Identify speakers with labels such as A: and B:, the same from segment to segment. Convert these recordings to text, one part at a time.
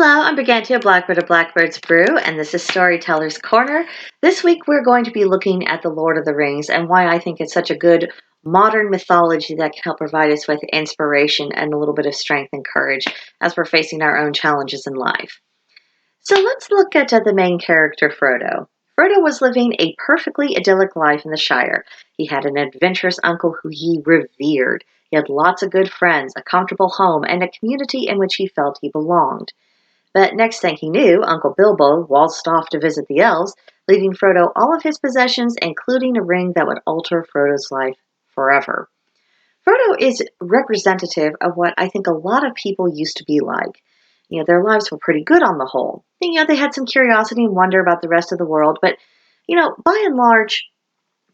A: Hello, I'm Brigantia, Blackbird of Blackbird's Brew, and this is Storyteller's Corner. This week we're going to be looking at the Lord of the Rings and why I think it's such a good modern mythology that can help provide us with inspiration and a little bit of strength and courage as we're facing our own challenges in life. So let's look at the main character, Frodo. Frodo was living a perfectly idyllic life in the Shire. He had an adventurous uncle who he revered. He had lots of good friends, a comfortable home, and a community in which he felt he belonged. But next thing he knew, Uncle Bilbo waltzed off to visit the elves, leaving Frodo all of his possessions, including a ring that would alter Frodo's life forever. Frodo is representative of what I think a lot of people used to be like. Their lives were pretty good on the whole. They had some curiosity and wonder about the rest of the world, but, by and large,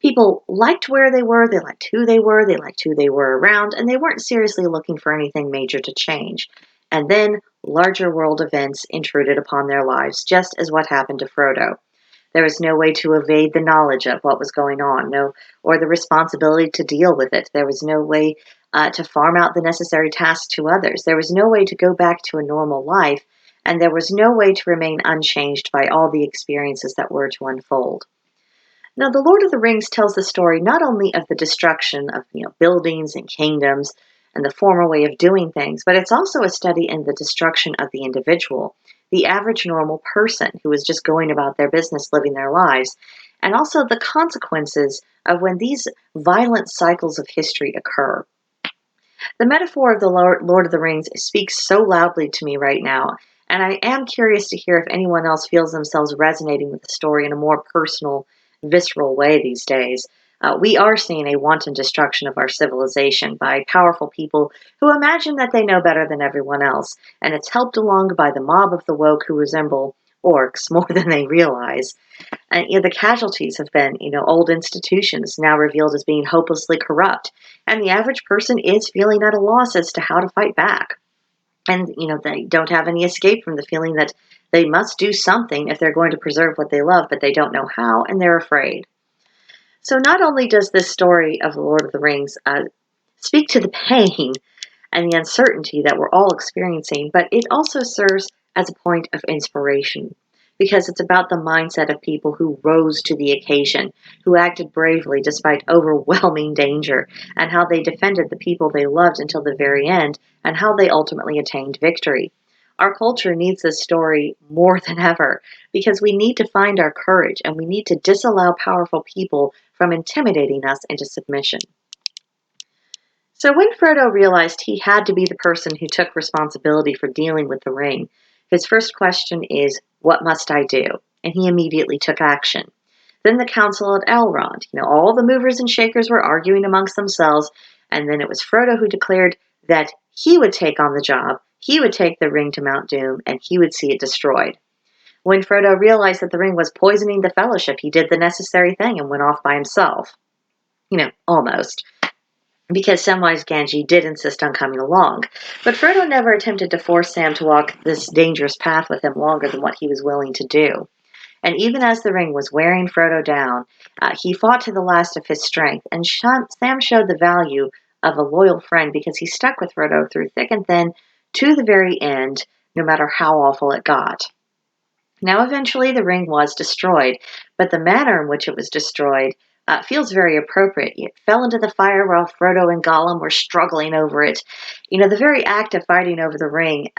A: people liked where they liked who they liked who they were around, and they weren't seriously looking for anything major to change. And then larger world events intruded upon their lives, just as what happened to Frodo. There was no way to evade the knowledge of what was going on, or the responsibility to deal with it. There was no way to farm out the necessary tasks to others. There was no way to go back to a normal life, and there was no way to remain unchanged by all the experiences that were to unfold. Now, The Lord of the Rings tells the story not only of the destruction of buildings and kingdoms and the former way of doing things, but it's also a study in the destruction of the individual, the average normal person who is just going about their business, living their lives, and also the consequences of when these violent cycles of history occur. The metaphor of the Lord of the Rings speaks so loudly to me right now, and I am curious to hear if anyone else feels themselves resonating with the story in a more personal, visceral way these days. We are seeing a wanton destruction of our civilization by powerful people who imagine that they know better than everyone else, and it's helped along by the mob of the woke who resemble orcs more than they realize. And the casualties have been, old institutions now revealed as being hopelessly corrupt, and the average person is feeling at a loss as to how to fight back. And, they don't have any escape from the feeling that they must do something if they're going to preserve what they love, but they don't know how, and they're afraid. So not only does this story of the Lord of the Rings speak to the pain and the uncertainty that we're all experiencing, but it also serves as a point of inspiration because it's about the mindset of people who rose to the occasion, who acted bravely despite overwhelming danger, and how they defended the people they loved until the very end, and how they ultimately attained victory. Our culture needs this story more than ever because we need to find our courage and we need to disallow powerful people from intimidating us into submission. So when Frodo realized he had to be the person who took responsibility for dealing with the ring, his first question is, "What must I do?" And he immediately took action. Then the council at Elrond, all the movers and shakers were arguing amongst themselves, and then it was Frodo who declared that he would take on the job, he would take the ring to Mount Doom, and he would see it destroyed. When Frodo realized that the ring was poisoning the Fellowship, he did the necessary thing and went off by himself. Almost, because Samwise Gamgee did insist on coming along. But Frodo never attempted to force Sam to walk this dangerous path with him longer than what he was willing to do. And even as the ring was wearing Frodo down, he fought to the last of his strength, and Sam showed the value of a loyal friend because he stuck with Frodo through thick and thin to the very end, no matter how awful it got. Now, eventually, the ring was destroyed, but the manner in which it was destroyed feels very appropriate. It fell into the fire while Frodo and Gollum were struggling over it. The very act of fighting over the ring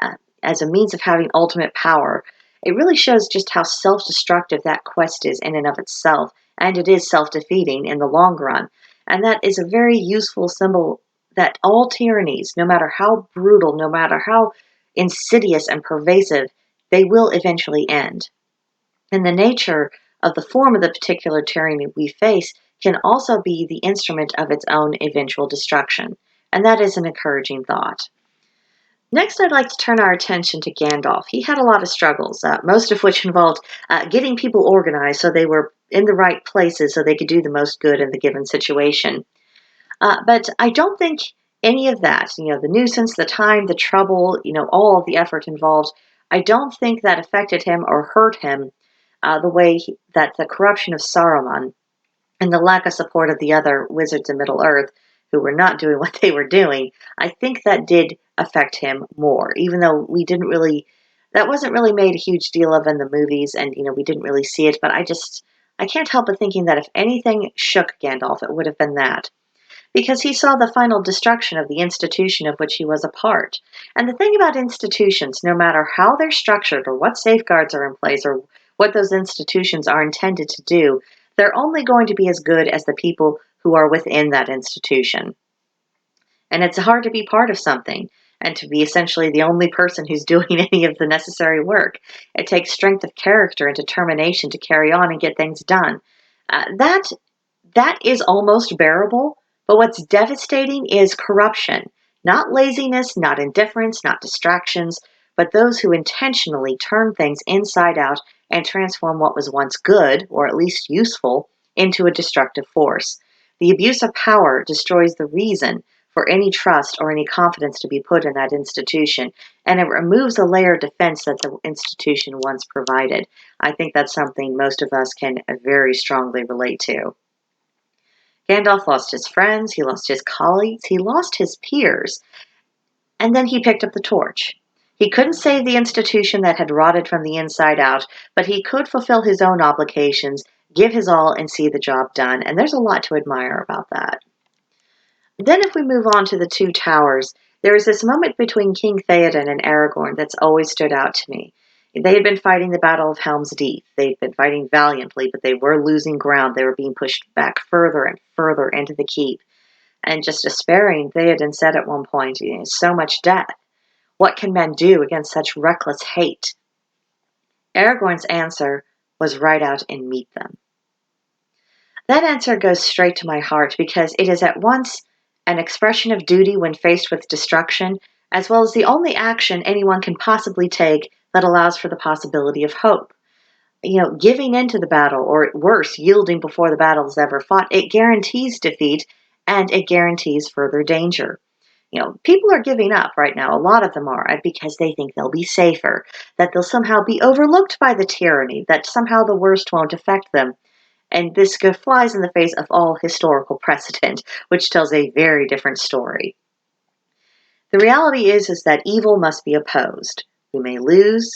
A: as a means of having ultimate power, it really shows just how self-destructive that quest is in and of itself, and it is self-defeating in the long run. And that is a very useful symbol that all tyrannies, no matter how brutal, no matter how insidious and pervasive, they will eventually end. And the nature of the form of the particular tyranny we face can also be the instrument of its own eventual destruction. And that is an encouraging thought. Next, I'd like to turn our attention to Gandalf. He had a lot of struggles, most of which involved getting people organized so they were in the right places so they could do the most good in the given situation. But I don't think any of that, the nuisance, the time, the trouble, all of the effort involved, I don't think that affected him or hurt him the way that the corruption of Saruman and the lack of support of the other wizards in Middle-earth who were not doing what they were doing, I think that did affect him more, even though we didn't really That wasn't really made a huge deal of in the movies, and we didn't really see it, but I can't help but thinking that if anything shook Gandalf, it would have been that. Because he saw the final destruction of the institution of which he was a part. And the thing about institutions, no matter how they're structured or what safeguards are in place or what those institutions are intended to do, they're only going to be as good as the people who are within that institution. And it's hard to be part of something and to be essentially the only person who's doing any of the necessary work. It takes strength of character and determination to carry on and get things done. That is almost bearable, but what's devastating is corruption. Not laziness, not indifference, not distractions, but those who intentionally turn things inside out and transform what was once good, or at least useful, into a destructive force. The abuse of power destroys the reason for any trust or any confidence to be put in that institution, and it removes a layer of defense that the institution once provided. I think that's something most of us can very strongly relate to. Gandalf lost his friends, he lost his colleagues, he lost his peers, and then he picked up the torch. He couldn't save the institution that had rotted from the inside out, but he could fulfill his own obligations, give his all, and see the job done, and there's a lot to admire about that. Then if we move on to the Two Towers, there is this moment between King Theoden and Aragorn that's always stood out to me. They had been fighting the Battle of Helm's Deep. They'd been fighting valiantly, but they were losing ground. They were being pushed back further and further into the keep. And just despairing, Theoden said at one point, so much death. What can men do against such reckless hate? Aragorn's answer was ride out and meet them. That answer goes straight to my heart because it is at once an expression of duty when faced with destruction, as well as the only action anyone can possibly take that allows for the possibility of hope. Giving into the battle, or worse, yielding before the battle is ever fought, it guarantees defeat and it guarantees further danger. People are giving up right now. A lot of them are because they think they'll be safer, that they'll somehow be overlooked by the tyranny, that somehow the worst won't affect them. And this flies in the face of all historical precedent, which tells a very different story. The reality is that evil must be opposed. We may lose,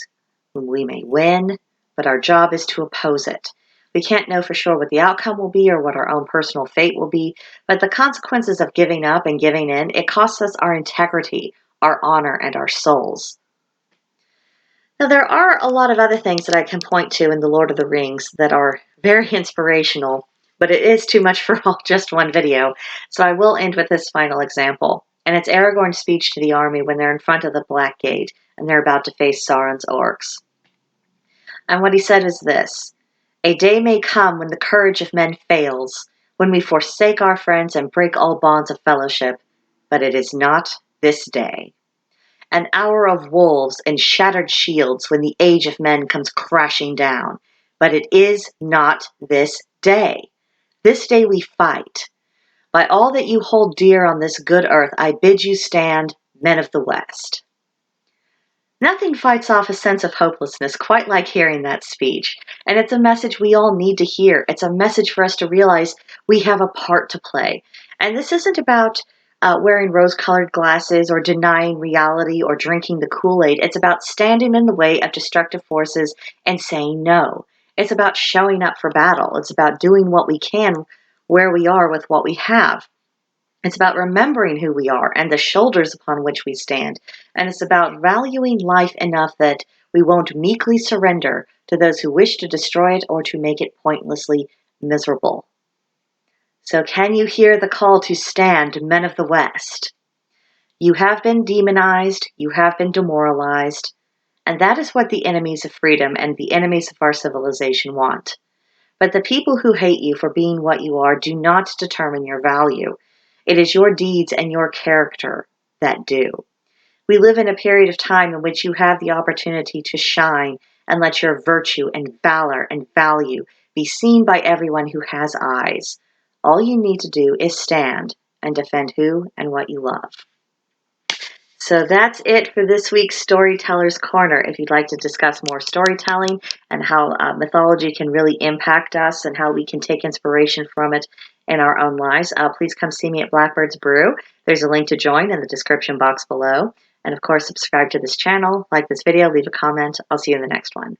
A: we may win, but our job is to oppose it. We can't know for sure what the outcome will be or what our own personal fate will be, but the consequences of giving up and giving in, it costs us our integrity, our honor, and our souls. Now, there are a lot of other things that I can point to in The Lord of the Rings that are very inspirational, but it is too much for just one video, so I will end with this final example. And it's Aragorn's speech to the army when they're in front of the Black Gate and they're about to face Sauron's orcs. And what he said is this: "A day may come when the courage of men fails, when we forsake our friends and break all bonds of fellowship, but it is not this day. An hour of wolves and shattered shields when the age of men comes crashing down. But it is not this day. This day we fight. By all that you hold dear on this good earth, I bid you stand, men of the West." Nothing fights off a sense of hopelessness quite like hearing that speech. And it's a message we all need to hear. It's a message for us to realize we have a part to play. And this isn't about wearing rose-colored glasses or denying reality or drinking the Kool-Aid. It's about standing in the way of destructive forces and saying no. It's about showing up for battle. It's about doing what we can where we are with what we have. It's about remembering who we are and the shoulders upon which we stand. And it's about valuing life enough that we won't meekly surrender to those who wish to destroy it or to make it pointlessly miserable. So can you hear the call to stand, men of the West? You have been demonized, you have been demoralized, and that is what the enemies of freedom and the enemies of our civilization want. But the people who hate you for being what you are do not determine your value. It is your deeds and your character that do. We live in a period of time in which you have the opportunity to shine and let your virtue and valor and value be seen by everyone who has eyes. All you need to do is stand and defend who and what you love. So that's it for this week's Storyteller's Corner. If you'd like to discuss more storytelling and how mythology can really impact us and how we can take inspiration from it in our own lives, please come see me at Blackbird's Brew. There's a link to join in the description box below. And of course, subscribe to this channel, like this video, leave a comment. I'll see you in the next one.